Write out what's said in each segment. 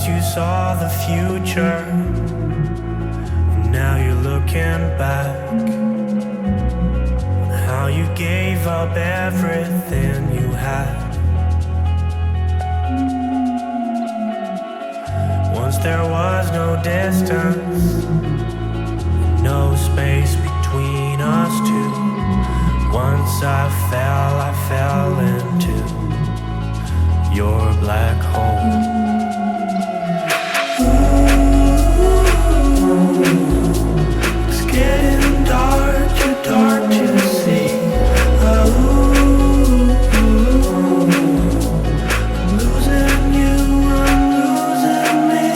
you saw the future, and now you're looking back on how you gave up everything you had. Once there was no distance, no space between us two. Once I fell into your black hole. It's getting dark, too dark to see. I'm losing you, I'm losing me.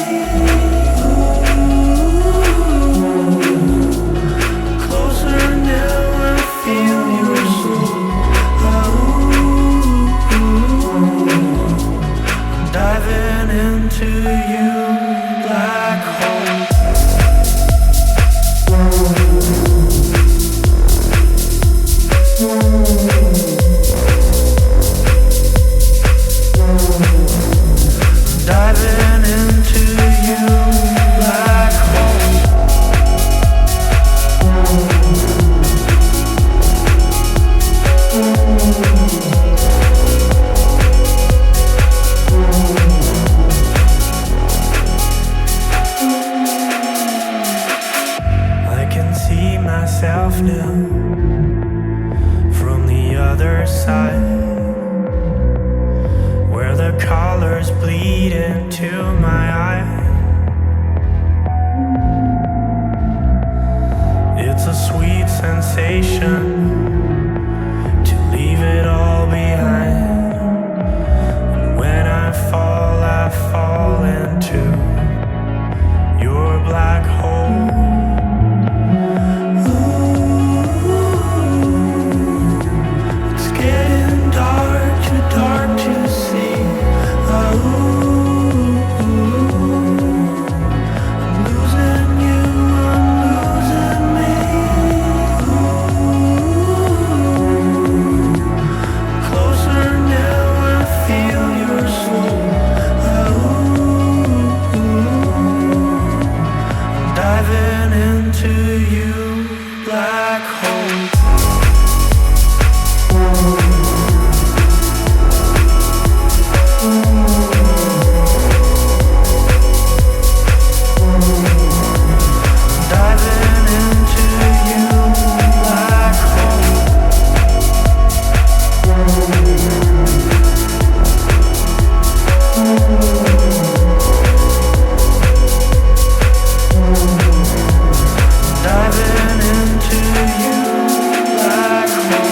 Closer now, I feel your soul. Diving into you, black hole. Diving into you, black hole. I can see myself now from the other side, where the colors bleed into my eye. It's a sweet sensation to leave it all behind. And when I fall into your black hole. It's getting dark, too dark to see. I'm losing you, I'm losing me. Closer now, I feel your soul. Diving into you, black hole. Diving into you, black hole. Diving into you, black hole.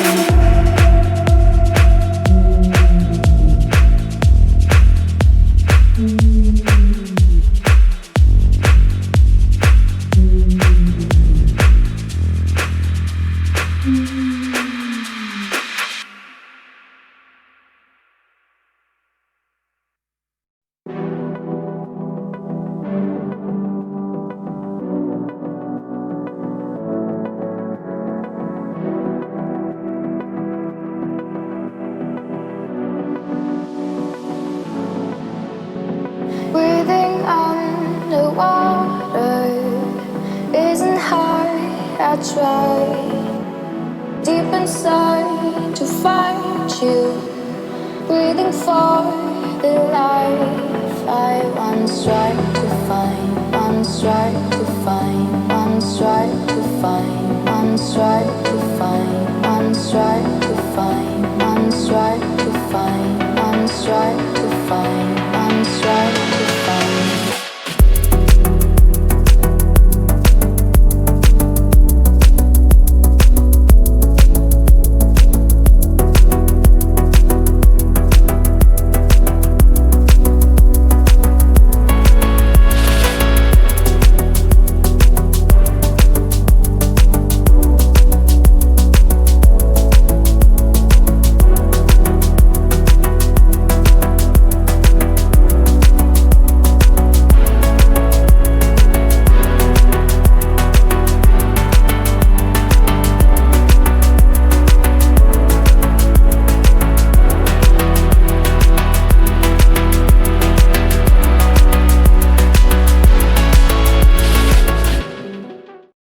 Breathing underwater isn't hard. I try deep inside to find you. Breathing for the life I once tried to find, once tried to find, once tried